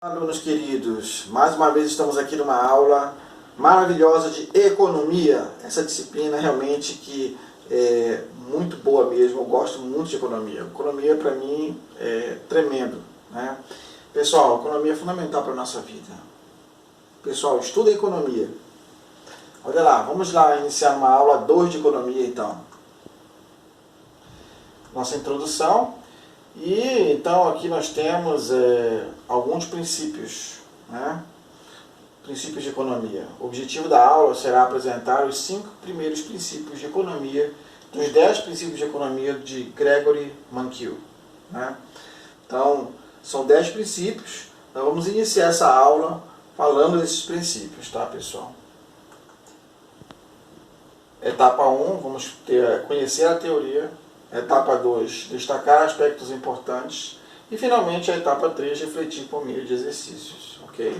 Alunos queridos, mais uma vez estamos aqui numa aula maravilhosa de economia. Essa disciplina realmente que é muito boa mesmo, eu gosto muito de economia. Economia para mim é tremendo, né? Pessoal, economia é fundamental para a nossa vida. Pessoal, estuda economia. Olha lá, vamos lá iniciar uma aula 2 de economia então. Nossa introdução. E então aqui nós temos alguns princípios, né? Princípios de economia. O objetivo da aula será apresentar os 5 primeiros princípios de economia, dos 10 princípios de economia de Gregory Mankiw, né? Então, são 10 princípios. Nós vamos iniciar essa aula falando desses princípios, tá, pessoal? Etapa 1, vamos conhecer a teoria. Etapa 2, destacar aspectos importantes. E finalmente a etapa 3, refletir por meio de exercícios. Ok?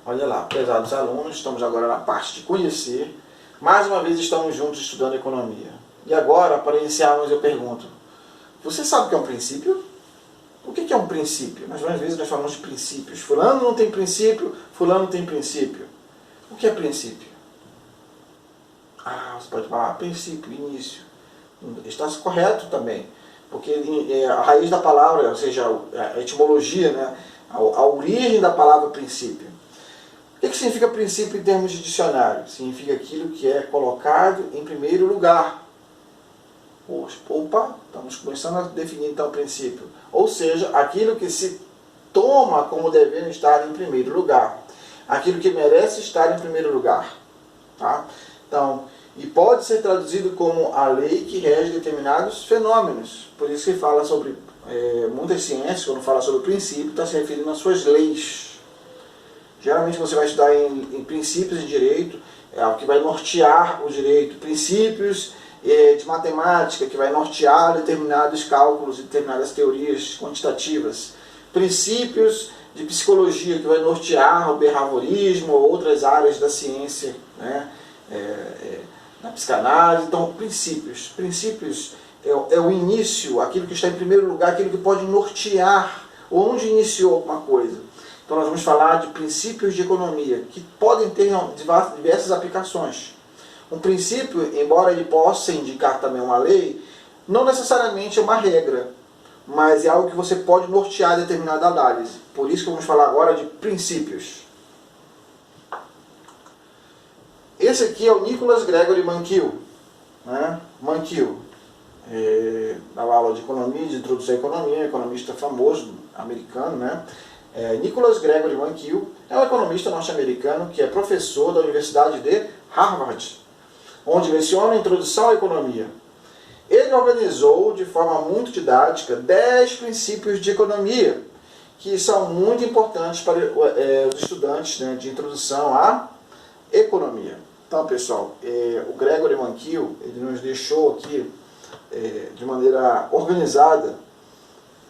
Olha lá, prezados alunos, estamos agora na parte de conhecer. Mais uma vez estamos juntos estudando economia. E agora, para iniciarmos, eu pergunto: você sabe o que é um princípio? O que é um princípio? Às vezes nós falamos de princípios. Fulano não tem princípio, fulano tem princípio. O que é princípio? Você pode falar princípio, início. Está correto também, porque a raiz da palavra, ou seja, a etimologia, né, a origem da palavra princípio. O que significa princípio em termos de dicionário? Significa aquilo que é colocado em primeiro lugar. Opa, estamos começando a definir então o princípio. Ou seja, aquilo que se toma como devendo estar em primeiro lugar. Aquilo que merece estar em primeiro lugar. Tá? Então, e pode ser traduzido como a lei que rege determinados fenômenos. Por isso que fala sobre muitas ciências, quando fala sobre o princípio, está se referindo às suas leis. Geralmente você vai estudar em princípios de direito, é o que vai nortear o direito. Princípios de matemática, que vai nortear determinados cálculos e determinadas teorias quantitativas. Princípios de psicologia, que vai nortear o behaviorismo ou outras áreas da ciência, né? Na psicanálise. Então, princípios é o início, aquilo que está em primeiro lugar, aquilo que pode nortear onde iniciou alguma coisa. Então nós vamos falar de princípios de economia, que podem ter diversas aplicações. Um princípio, embora ele possa indicar também uma lei, não necessariamente é uma regra, mas é algo que você pode nortear determinada análise. Por isso que vamos falar agora de princípios. Esse aqui é o Nicholas Gregory Mankiw, né? Mankiw, na aula de economia, de introdução à economia, economista famoso, americano, né? Nicholas Gregory Mankiw é um economista norte-americano que é professor da Universidade de Harvard, onde leciona a introdução à economia. Ele organizou de forma muito didática 10 princípios de economia, que são muito importantes para os estudantes, né, de introdução à economia. Então, pessoal, o Gregory Mankiw, ele nos deixou aqui, de maneira organizada,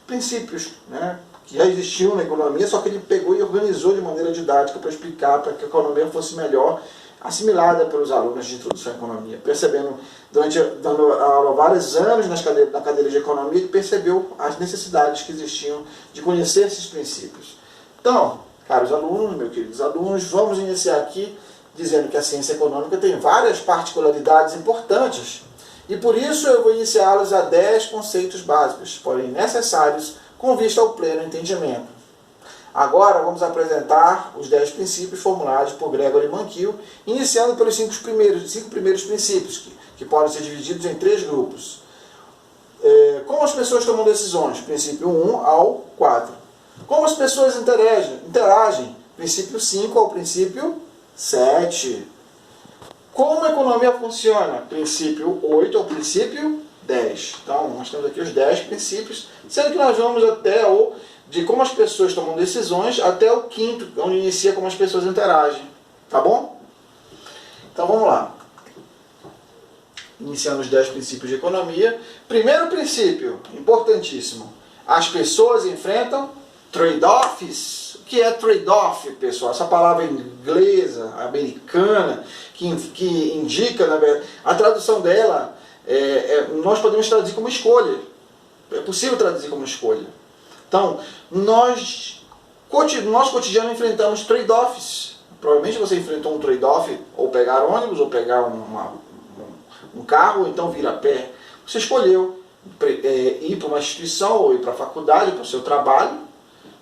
princípios, né, que já existiam na economia, só que ele pegou e organizou de maneira didática para explicar, para que a economia fosse melhor assimilada pelos alunos de introdução à economia. Percebendo, dando aula vários anos na cadeira de economia, ele percebeu as necessidades que existiam de conhecer esses princípios. Então, caros alunos, meus queridos alunos, vamos iniciar aqui dizendo que a ciência econômica tem várias particularidades importantes e por isso eu vou iniciá-los a 10 conceitos básicos, porém necessários com vista ao pleno entendimento. Agora vamos apresentar os 10 princípios formulados por Gregory Mankiw, iniciando pelos 5 primeiros princípios, que podem ser divididos em 3 grupos. Como as pessoas tomam decisões? Princípio 1 ao 4. Como as pessoas interagem? Princípio 5 ao princípio 7. Como a economia funciona? Princípio 8 ao princípio 10. Então, nós temos aqui os 10 princípios, sendo que nós vamos até de como as pessoas tomam decisões, até o 5º, onde inicia como as pessoas interagem. Tá bom? Então, vamos lá. Iniciando os 10 princípios de economia. Primeiro princípio, importantíssimo. As pessoas enfrentam trade-offs. O que é trade-off, pessoal? Essa palavra inglesa, americana, que indica, na verdade, a tradução dela, nós podemos traduzir como escolha. É possível traduzir como escolha. Então, nós No nosso cotidiano enfrentamos trade-offs. Provavelmente você enfrentou um trade-off, ou pegar ônibus, ou pegar um carro, ou então vir a pé. Você escolheu ir para uma instituição, ou ir para a faculdade, para o seu trabalho,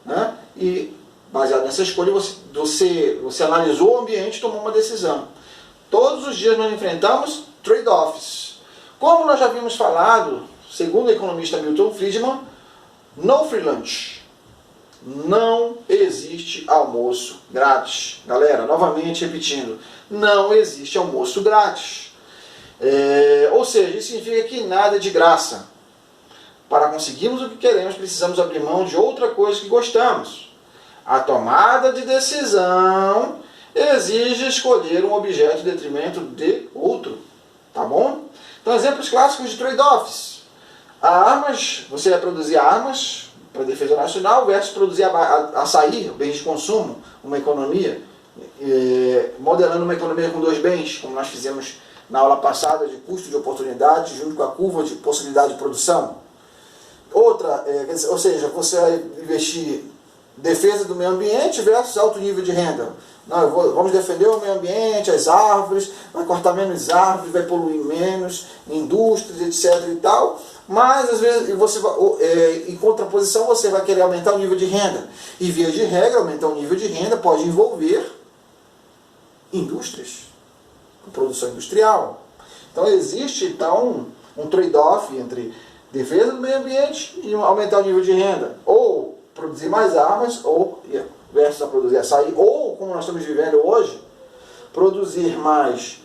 né? E baseado nessa escolha, você analisou o ambiente e tomou uma decisão. Todos os dias nós enfrentamos trade-offs. Como nós já havíamos falado, segundo o economista Milton Friedman, no free lunch. Não existe almoço grátis. Galera, novamente repetindo, não existe almoço grátis. Ou seja, isso significa que nada é de graça. Para conseguirmos o que queremos, precisamos abrir mão de outra coisa que gostamos. A tomada de decisão exige escolher um objeto em detrimento de outro. Tá bom? Então, exemplos clássicos de trade-offs. Você vai produzir armas para a defesa nacional versus produzir açaí, bens de consumo, uma economia, modelando uma economia com dois bens, como nós fizemos na aula passada, de custo de oportunidade, junto com a curva de possibilidade de produção. Outra, ou seja, você vai investir defesa do meio ambiente versus alto nível de renda. Não, vamos defender o meio ambiente, as árvores, vai cortar menos árvores, vai poluir menos, indústrias, etc. e tal. Mas, às vezes, em contraposição, você vai querer aumentar o nível de renda. E, via de regra, aumentar o nível de renda pode envolver indústrias, produção industrial. Então, existe, então, um trade-off entre defesa do meio ambiente e aumentar o nível de renda. Ou produzir mais armas, ou versus a produzir açaí, ou, como nós estamos vivendo hoje, produzir mais,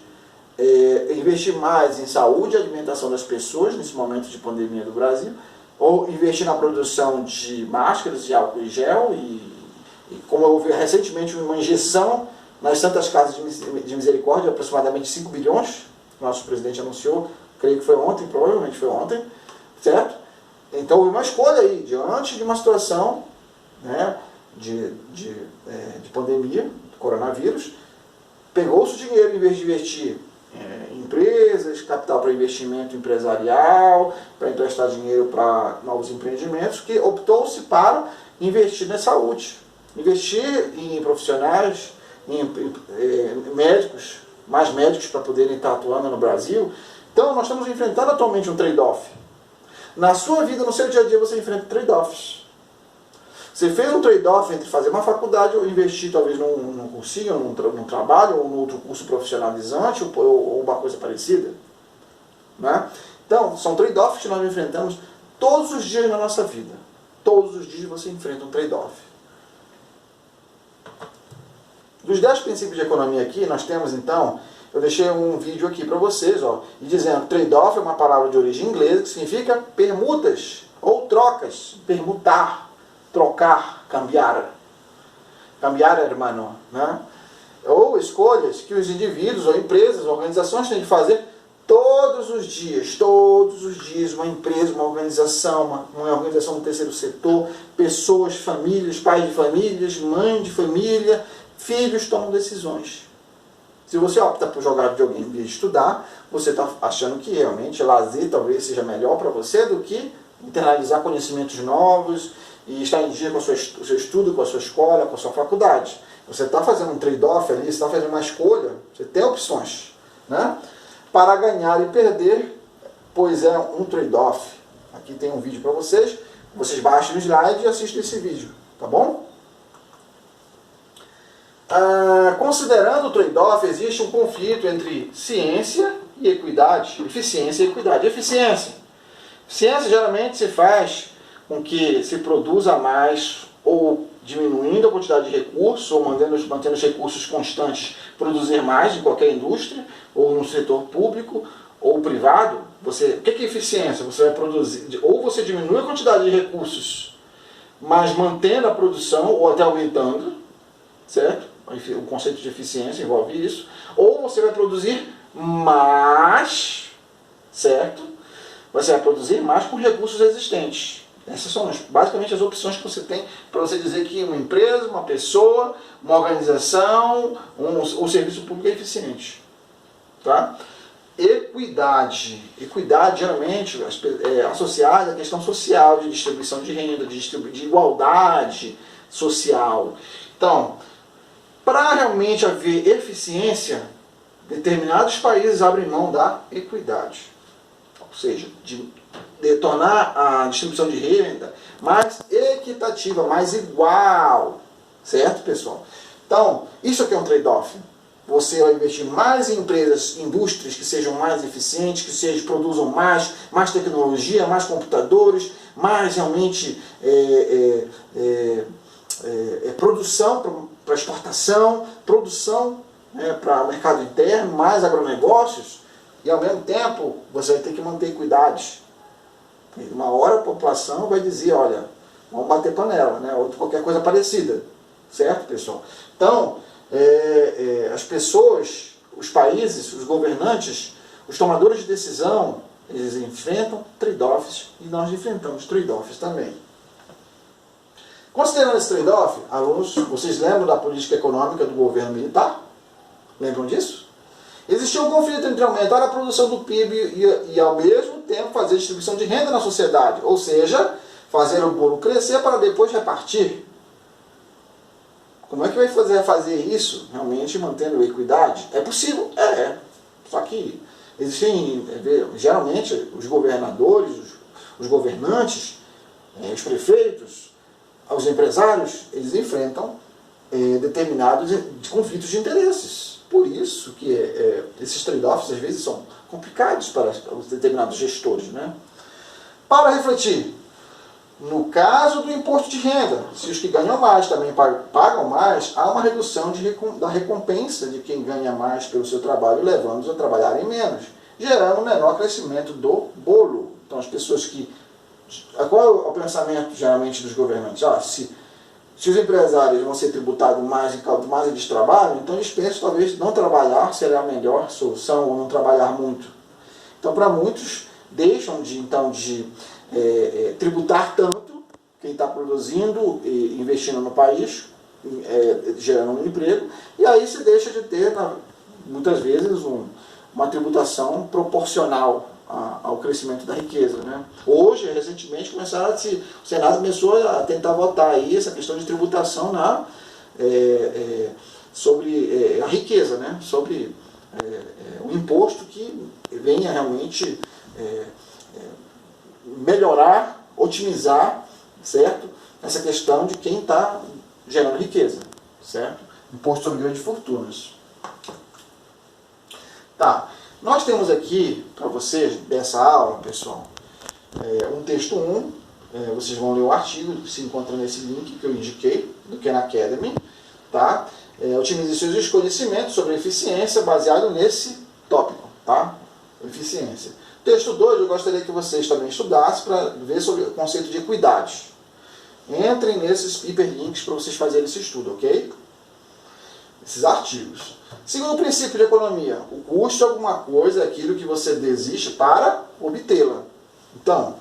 investir mais em saúde e alimentação das pessoas nesse momento de pandemia do Brasil, ou investir na produção de máscaras, de álcool e gel, e como houve recentemente uma injeção nas Santas Casas de Misericórdia, aproximadamente 5 bilhões, nosso presidente anunciou, creio que foi ontem, provavelmente foi ontem, certo? Então houve uma escolha aí, diante de uma situação, né, de pandemia, do coronavírus, pegou-se o dinheiro em vez de investir em empresas, capital para investimento empresarial, para emprestar dinheiro para novos empreendimentos, que optou-se para investir na saúde, investir em profissionais, em médicos, mais médicos para poderem estar atuando no Brasil. Então nós estamos enfrentando atualmente um trade-off. Na sua vida, no seu dia a dia, você enfrenta trade-offs. Você fez um trade-off entre fazer uma faculdade ou investir talvez num cursinho, num trabalho, ou num outro curso profissionalizante, ou uma coisa parecida. Né? Então, são trade-offs que nós enfrentamos todos os dias na nossa vida. Todos os dias você enfrenta um trade-off. Dos 10 princípios de economia aqui, nós temos então, eu deixei um vídeo aqui para vocês, ó, e dizendo trade-off é uma palavra de origem inglesa que significa permutas ou trocas, permutar, trocar, cambiar, hermano, né? Ou escolhas que os indivíduos ou empresas, organizações têm que fazer todos os dias, uma empresa, uma organização do terceiro setor, pessoas, famílias, pais de famílias, mãe de família, filhos tomam decisões. Se você opta por jogar videogame em vez de estudar, você está achando que realmente lazer talvez seja melhor para você do que internalizar conhecimentos novos e estar em dia com o seu estudo, com a sua escola, com a sua faculdade. Você está fazendo um trade-off ali, você está fazendo uma escolha, você tem opções, né? Para ganhar e perder, pois é um trade-off. Aqui tem um vídeo para vocês baixem o slide e assistem esse vídeo, tá bom? Considerando o trade-off, existe um conflito entre ciência e equidade, eficiência e equidade. Ciência geralmente se faz com que se produza mais, ou diminuindo a quantidade de recursos, ou mantendo os recursos constantes, produzir mais em qualquer indústria, ou no setor público, ou privado. O que é eficiência? Você vai produzir, ou você diminui a quantidade de recursos, mas mantendo a produção, ou até aumentando, certo? O conceito de eficiência envolve isso. Ou você vai produzir mais, certo? Você vai produzir mais com recursos existentes. Essas são basicamente as opções que você tem para você dizer que uma empresa, uma pessoa, uma organização, um serviço público é eficiente. Tá? Equidade. Equidade geralmente é associada à questão social, de distribuição de renda, de igualdade, social. Então, para realmente haver eficiência, determinados países abrem mão da equidade. Ou seja, de tornar a distribuição de renda mais equitativa, mais igual. Certo, pessoal? Então, isso aqui é um trade-off. Você vai investir mais em empresas, indústrias que sejam mais eficientes, que produzam mais tecnologia, mais computadores, mais realmente produção para exportação, produção para o mercado interno, mais agronegócios, e ao mesmo tempo você vai ter que manter cuidados. Uma hora a população vai dizer, olha, vamos bater panela, né? Ou qualquer coisa parecida. Certo, pessoal? Então, as pessoas, os países, os governantes, os tomadores de decisão, eles enfrentam trade-offs e nós enfrentamos trade-offs também. Considerando esse trade-off, alunos, vocês lembram da política econômica do governo militar? Lembram disso? Existia um conflito entre aumentar a produção do PIB e ao mesmo tempo fazer distribuição de renda na sociedade, ou seja, fazer o bolo crescer para depois repartir. Como é que vai fazer isso, realmente mantendo a equidade? É possível? Só que existem, geralmente, os governadores, os governantes, os prefeitos, os empresários, eles enfrentam determinados conflitos de interesses. Por isso que esses trade-offs, às vezes, são complicados para os determinados gestores, né? Para refletir, no caso do imposto de renda, se os que ganham mais também pagam mais, há uma redução da recompensa de quem ganha mais pelo seu trabalho, levando-os a trabalharem menos, gerando um menor crescimento do bolo. Então, as pessoas que... Qual é o pensamento, geralmente, dos governantes? Se os empresários vão ser tributados mais em causa mais de trabalho, então eles pensam, talvez, não trabalhar será a melhor solução, ou não trabalhar muito. Então, para muitos, deixam de tributar tanto quem está produzindo e investindo no país, gerando um emprego, e aí se deixa de ter, muitas vezes, uma tributação proporcional ao crescimento da riqueza, né? Hoje, recentemente, o Senado começou a tentar votar aí essa questão de tributação sobre a riqueza, né? Sobre um imposto que venha realmente melhorar, otimizar, certo? Essa questão de quem está gerando riqueza, certo? Imposto sobre grandes fortunas. Tá. Nós temos aqui, para vocês, dessa aula, pessoal, um texto 1, vocês vão ler o artigo que se encontra nesse link que eu indiquei, do Khan Academy, tá? Otimize seus conhecimentos sobre eficiência baseado nesse tópico, tá? Eficiência. Texto 2, eu gostaria que vocês também estudassem para ver sobre o conceito de equidade. Entrem nesses hiperlinks para vocês fazerem esse estudo, ok? Esses artigos. Segundo o princípio de economia, o custo de alguma coisa é aquilo que você desiste para obtê-la. Então,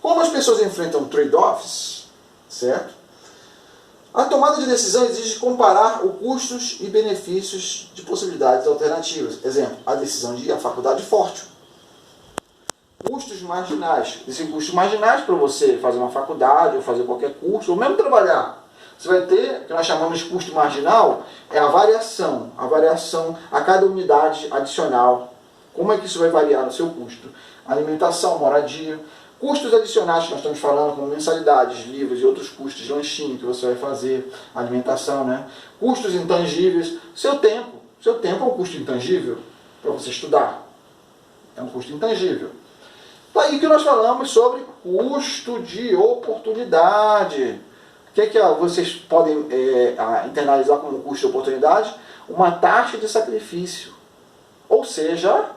como as pessoas enfrentam trade-offs, certo? A tomada de decisão exige comparar os custos e benefícios de possibilidades alternativas. Exemplo, a decisão de ir à faculdade forte. Custos marginais. Existem custos marginais para você fazer uma faculdade, ou fazer qualquer curso, ou mesmo trabalhar. Você vai ter, o que nós chamamos de custo marginal, é a variação a cada unidade adicional. Como é que isso vai variar no seu custo? Alimentação, moradia. Custos adicionais que nós estamos falando, como mensalidades, livros e outros custos de lanchinho que você vai fazer, alimentação, né? Custos intangíveis. Seu tempo é um custo intangível para você estudar. É um custo intangível. Daí que nós falamos sobre custo de oportunidade. O que vocês podem internalizar como custo de oportunidade? Uma taxa de sacrifício. Ou seja,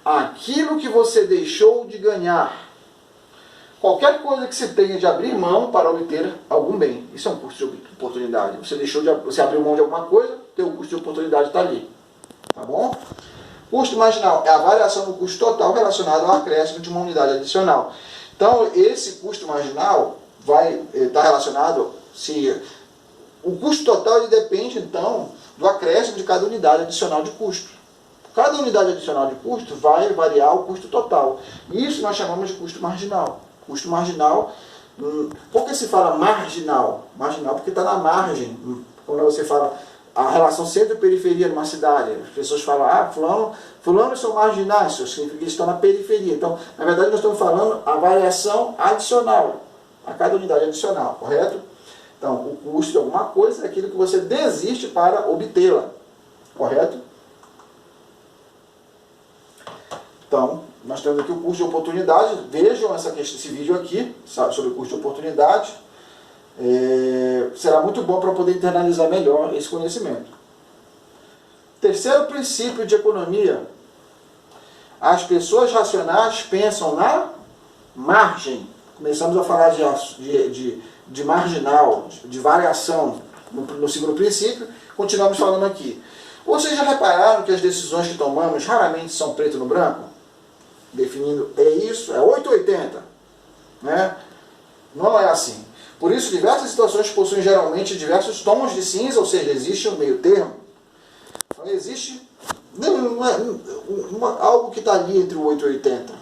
aquilo que você deixou de ganhar. Qualquer coisa que você tenha de abrir mão para obter algum bem. Isso é um custo de oportunidade. Você abriu mão de alguma coisa, teu custo de oportunidade está ali. Tá bom? Custo marginal é a variação do custo total relacionado ao acréscimo de uma unidade adicional. Então, esse custo marginal vai estar relacionado, o custo total ele depende, então, do acréscimo de cada unidade adicional de custo. Cada unidade adicional de custo vai variar o custo total. Isso nós chamamos de custo marginal. Custo marginal Por que se fala marginal? Marginal porque está na margem. Quando você fala a relação centro e periferia numa cidade, as pessoas falam, fulanos são marginais, isso significa que estão na periferia. Então, na verdade, nós estamos falando a variação adicional, a cada unidade adicional, correto? Então, o custo de alguma coisa é aquilo que você desiste para obtê-la, correto? Então, nós temos aqui o custo de oportunidade. Vejam esse vídeo aqui sobre o custo de oportunidade. Será muito bom para poder internalizar melhor esse conhecimento. Terceiro princípio de economia. As pessoas racionais pensam na margem. Começamos a falar de marginal, de variação no segundo princípio. Continuamos falando aqui. Vocês já repararam que as decisões que tomamos raramente são preto no branco? Definindo, é isso, é 880. Né? Não é assim. Por isso, diversas situações possuem geralmente diversos tons de cinza, ou seja, existe um meio termo. Então, existe algo que está ali entre o 880,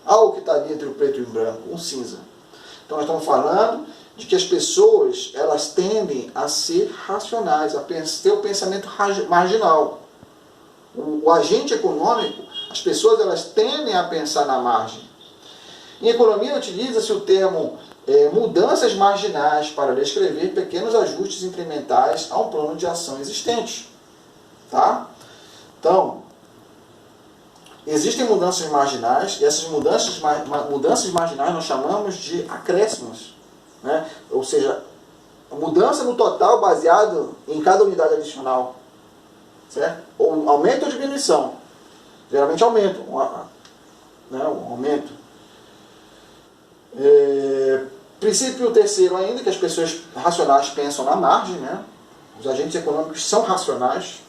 algo que está ali entre o preto e o branco, um cinza. Então, nós estamos falando de que as pessoas, elas tendem a ser racionais, a ter o pensamento marginal. O agente econômico, as pessoas, elas tendem a pensar na margem. Em economia, utiliza-se o termo mudanças marginais para descrever pequenos ajustes incrementais a um plano de ação existente. Tá? Então, existem mudanças marginais, e essas mudanças marginais nós chamamos de acréscimos. Né? Ou seja, mudança no total baseado em cada unidade adicional. Certo? Ou aumento ou diminuição. Geralmente aumento. Um aumento. Princípio terceiro ainda, que as pessoas racionais pensam na margem, né? Os agentes econômicos são racionais.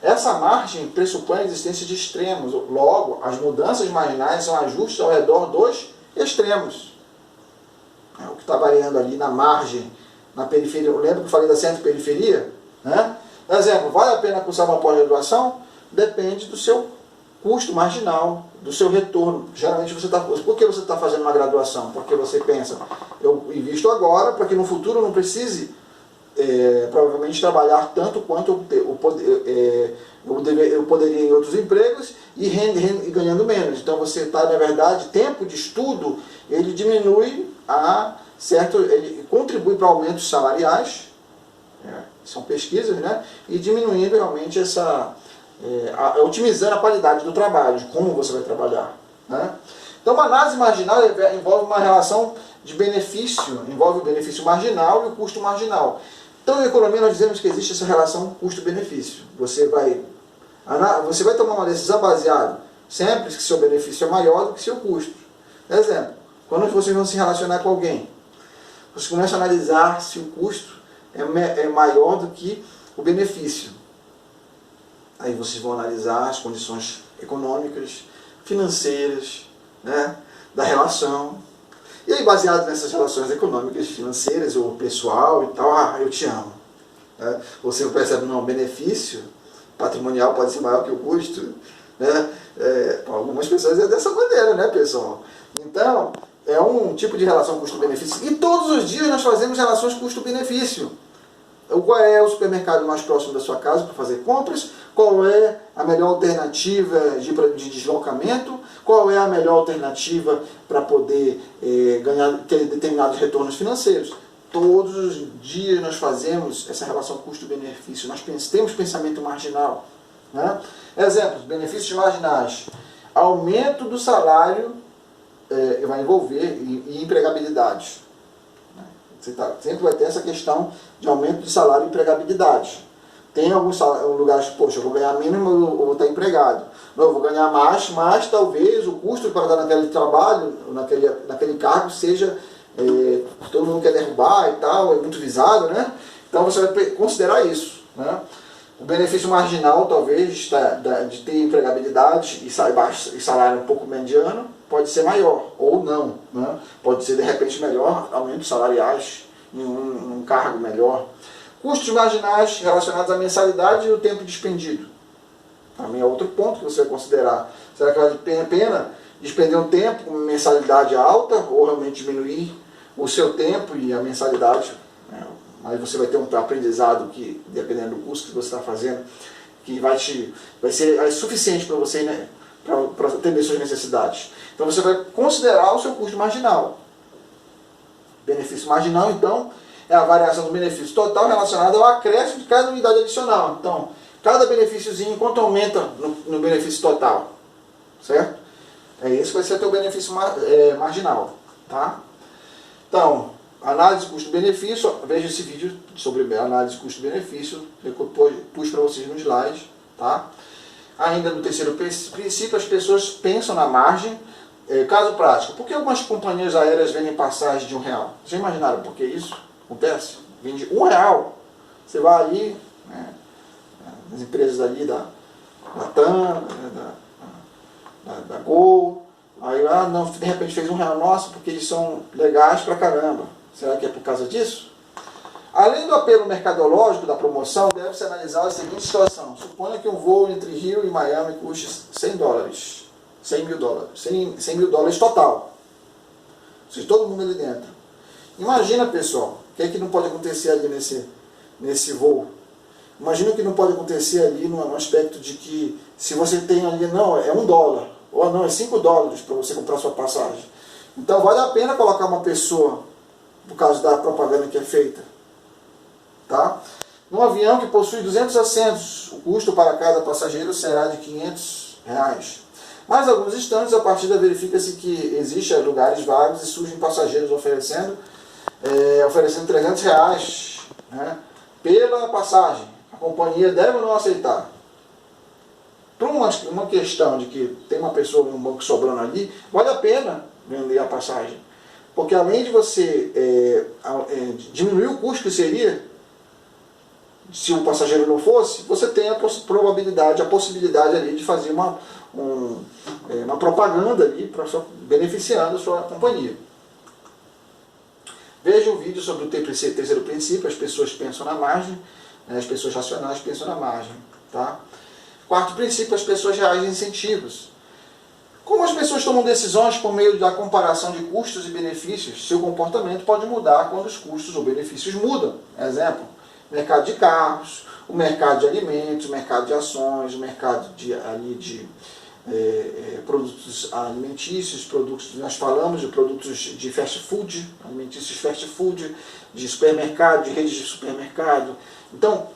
Essa margem pressupõe a existência de extremos, logo, as mudanças marginais são ajustes ao redor dos extremos. O que está variando ali na margem, na periferia, eu lembro que eu falei da centro-periferia, né? Por exemplo, vale a pena cursar uma pós-graduação? Depende do seu custo marginal, do seu retorno. Geralmente você está... Por que você está fazendo uma graduação? Porque você pensa, eu invisto agora para que no futuro eu não precise provavelmente trabalhar tanto quanto eu poderia em outros empregos e ganhando menos. Então você está, na verdade, tempo de estudo, ele diminui ele contribui para aumentos salariais, são pesquisas, né? E diminuindo realmente otimizando a qualidade do trabalho, de como você vai trabalhar. Né? Então, uma análise marginal envolve uma relação de benefício, envolve o benefício marginal e o custo marginal. Então, em economia, nós dizemos que existe essa relação custo-benefício. Você vai tomar uma decisão baseada sempre que seu benefício é maior do que seu custo. Por exemplo, quando vocês vão se relacionar com alguém, você começa a analisar se o custo é maior do que o benefício. Aí vocês vão analisar as condições econômicas, financeiras, né, da relação. E aí, baseado nessas relações econômicas, financeiras, ou pessoal e tal, eu te amo. Né? Você percebe, não, o benefício patrimonial pode ser maior que o custo. Né? Para algumas pessoas é dessa maneira, né, pessoal? Então, é um tipo de relação custo-benefício. E todos os dias nós fazemos relações custo-benefício. Qual é o supermercado mais próximo da sua casa para fazer compras? Qual é a melhor alternativa de deslocamento? Qual é a melhor alternativa para poder ter determinados retornos financeiros? Todos os dias nós fazemos essa relação custo-benefício. Nós temos pensamento marginal. Né? Exemplos, benefícios marginais. Aumento do salário vai envolver e empregabilidade. Sempre vai ter essa questão de aumento de salário e empregabilidade. Tem alguns lugares que, poxa, eu vou ganhar menos, mas eu vou estar empregado. Não, eu vou ganhar mais, mas talvez o custo para dar naquele trabalho, naquele cargo, seja todo mundo quer derrubar e tal, é muito visado, né? Então você vai considerar isso. Né? O benefício marginal, talvez, de ter empregabilidade e salário um pouco mediano, pode ser maior, ou não. Né? Pode ser, de repente, melhor, aumentos salariais em um cargo melhor. Custos marginais relacionados à mensalidade e o tempo despendido. Também é outro ponto que você vai considerar. Será que vale a pena despender um tempo com mensalidade alta, ou realmente diminuir o seu tempo e a mensalidade, né? Mas você vai ter um aprendizado que, dependendo do curso que você está fazendo, que vai ser suficiente para você, né, para atender suas necessidades. Então você vai considerar o seu custo marginal. Benefício marginal, então, é a variação do benefício total relacionada ao acréscimo de cada unidade adicional. Então, cada benefíciozinho, quanto aumenta no benefício total, certo? É esse que vai ser o teu benefício marginal, tá? Então, análise custo-benefício, veja esse vídeo sobre análise custo-benefício, eu pus para vocês no slide, tá? Ainda no terceiro princípio, as pessoas pensam na margem. Caso prático, por que algumas companhias aéreas vendem passagem de R$1? Já imaginaram por que isso acontece? Vende R$1. Você vai ali, né, nas empresas ali da TAM, né, da Gol, aí não, de repente fez R$1, nossa, porque eles são legais pra caramba. Será que é por causa disso? Além do apelo mercadológico da promoção, deve-se analisar a seguinte situação. Suponha que um voo entre Rio e Miami custe $100, $100 mil total. Ou seja, todo mundo ali dentro. Imagina, pessoal, o que é que não pode acontecer ali nesse voo. Imagina o que não pode acontecer ali no aspecto de que se você tem ali, não, é $1, ou não, é $5 para você comprar sua passagem. Então vale a pena colocar uma pessoa, por causa da propaganda que é feita. Tá? Num avião que possui 200 assentos, o custo para cada passageiro será de R$500. Mas alguns instantes a partida verifica-se que existem lugares vagos e surgem passageiros oferecendo R$300, né, pela passagem. A companhia deve ou não aceitar? Por uma questão de que tem uma pessoa no banco sobrando ali, vale a pena vender a passagem. Porque além de você diminuir o custo que seria, se o passageiro não fosse, você tem a probabilidade, a possibilidade ali de fazer uma propaganda ali beneficiando a sua companhia. Veja o vídeo sobre o terceiro princípio, as pessoas pensam na margem, as pessoas racionais pensam na margem. Tá? Quarto princípio, as pessoas reagem a incentivos. Como as pessoas tomam decisões por meio da comparação de custos e benefícios, seu comportamento pode mudar quando os custos ou benefícios mudam. Exemplo, mercado de carros, o mercado de alimentos, o mercado de ações, o mercado de produtos alimentícios, nós falamos de produtos de fast food, alimentícios fast food, de supermercado, de redes de supermercado. Então,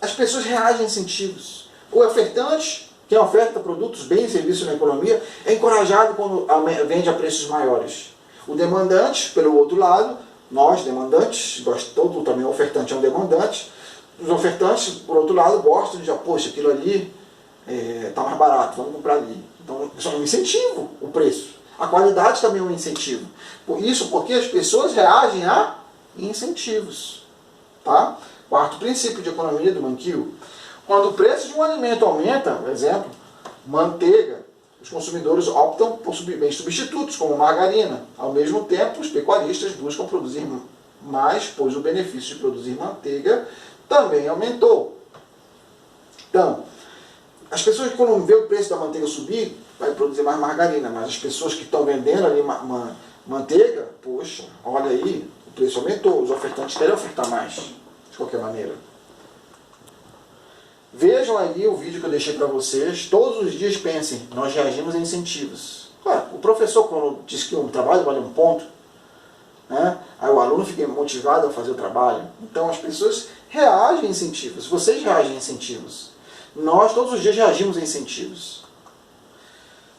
as pessoas reagem a incentivos. O ofertante, quem oferta produtos, bens e serviços na economia, é encorajado quando vende a preços maiores. O demandante, pelo outro lado, nós demandantes, todo também o ofertante é um demandante, os ofertantes, por outro lado, gostam de, poxa, aquilo ali está mais barato, vamos comprar ali. Então, isso é um incentivo, o preço. A qualidade também é um incentivo. Isso porque as pessoas reagem a incentivos. Tá? Quarto princípio de economia do Mankiw. Quando o preço de um alimento aumenta, por exemplo, manteiga, os consumidores optam por bens substitutos, como margarina. Ao mesmo tempo, os pecuaristas buscam produzir mais, pois o benefício de produzir manteiga também aumentou. Então, as pessoas que quando vê o preço da manteiga subir, vai produzir mais margarina, mas as pessoas que estão vendendo ali manteiga, poxa, olha aí, o preço aumentou, os ofertantes querem ofertar mais, de qualquer maneira. Vejam aí o vídeo que eu deixei para vocês, todos os dias pensem, nós reagimos a incentivos. Claro, o professor quando diz que um trabalho vale um ponto, né, aí o aluno fica motivado a fazer o trabalho. Então as pessoas reagem a incentivos, vocês reagem a incentivos. Nós todos os dias reagimos a incentivos.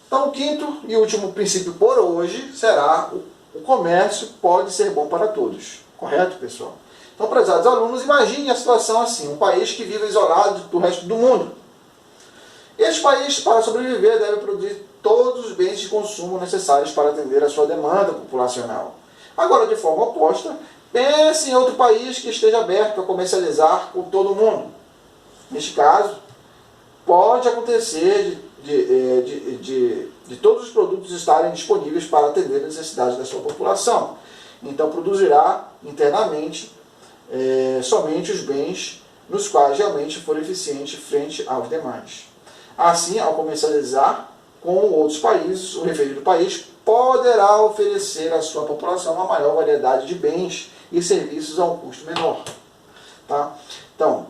Então o quinto e último princípio por hoje será o comércio pode ser bom para todos. Correto, pessoal? Então, prezados alunos, imaginem a situação assim, um país que vive isolado do resto do mundo. Este país, para sobreviver, deve produzir todos os bens de consumo necessários para atender a sua demanda populacional. Agora, de forma oposta, pense em outro país que esteja aberto a comercializar com todo mundo. Neste caso, pode acontecer de todos os produtos estarem disponíveis para atender as necessidades da sua população. Então, produzirá internamente somente os bens nos quais realmente for eficiente frente aos demais. Assim, ao comercializar com outros países, o referido país poderá oferecer à sua população uma maior variedade de bens e serviços a um custo menor. Tá? Então,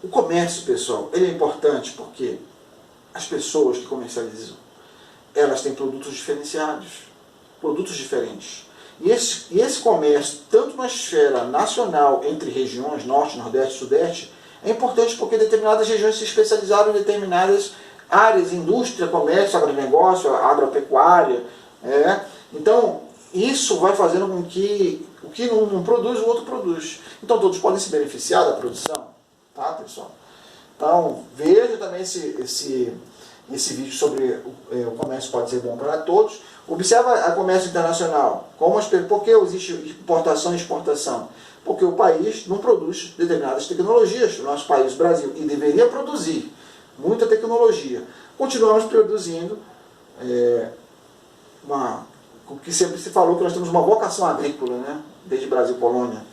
o comércio, pessoal, ele é importante porque as pessoas que comercializam, elas têm produtos diferenciados, produtos diferentes. E esse comércio, tanto na esfera nacional, entre regiões, norte, nordeste, sudeste, é importante porque determinadas regiões se especializaram em determinadas áreas, indústria, comércio, agronegócio, agropecuária. Então, isso vai fazendo com que o que não produz, o outro produz. Então, todos podem se beneficiar da produção. Tá, pessoal? Então, veja também esse vídeo sobre o comércio pode ser bom para todos. Observa o comércio internacional. Por que existe importação e exportação? Porque o país não produz determinadas tecnologias. O nosso país, o Brasil, e deveria produzir muita tecnologia. Continuamos produzindo o que sempre se falou, que nós temos uma vocação agrícola, né? Desde Brasil e Polônia.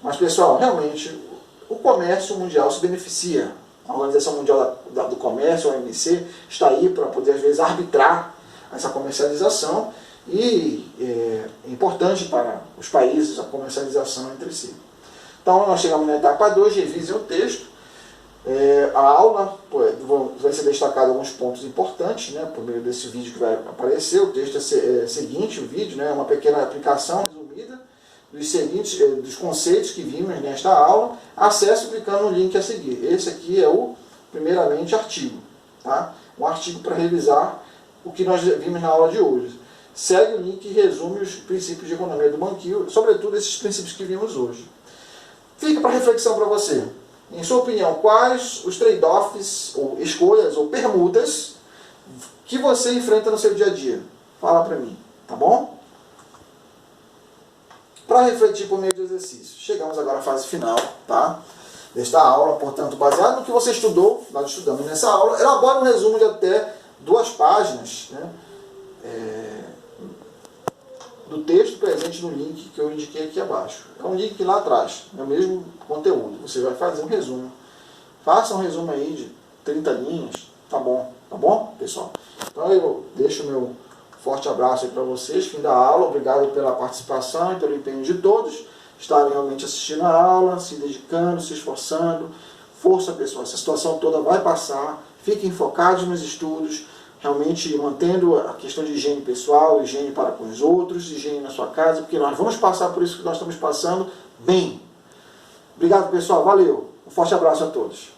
Mas, pessoal, realmente, o comércio mundial se beneficia. A Organização Mundial do Comércio, a OMC, está aí para poder, às vezes, arbitrar essa comercialização e é importante para os países a comercialização entre si. Então, nós chegamos na etapa 2, revisem o texto. A aula vai ser destacado alguns pontos importantes, né, por meio desse vídeo que vai aparecer. O texto é seguinte, o vídeo, né, é uma pequena aplicação resumida dos conceitos que vimos nesta aula. Acesse clicando no link a seguir. Esse aqui é primeiramente, artigo. Tá? Um artigo para revisar o que nós vimos na aula de hoje. Segue o link e resume os princípios de economia do banquinho, sobretudo esses princípios que vimos hoje. Fica para reflexão para você. Em sua opinião, quais os trade-offs, ou escolhas, ou permutas que você enfrenta no seu dia a dia? Fala para mim, tá bom? Para refletir por meio de exercício. Chegamos agora à fase final, tá? Desta aula, portanto, baseado no que você estudou, nós estudamos nessa aula, elabora um resumo de até 2 páginas, né, do texto presente no link que eu indiquei aqui abaixo. É um link lá atrás, é o mesmo conteúdo. Você vai fazer um resumo. Faça um resumo aí de 30 linhas, tá bom, pessoal? Então eu deixo o meu forte abraço aí para vocês, fim da aula. Obrigado pela participação e pelo empenho de todos. Estarem realmente assistindo a aula, se dedicando, se esforçando. Força, pessoal, essa situação toda vai passar. Fiquem focados nos estudos, realmente mantendo a questão de higiene pessoal, higiene para com os outros, higiene na sua casa, porque nós vamos passar por isso que nós estamos passando bem. Obrigado, pessoal. Valeu. Um forte abraço a todos.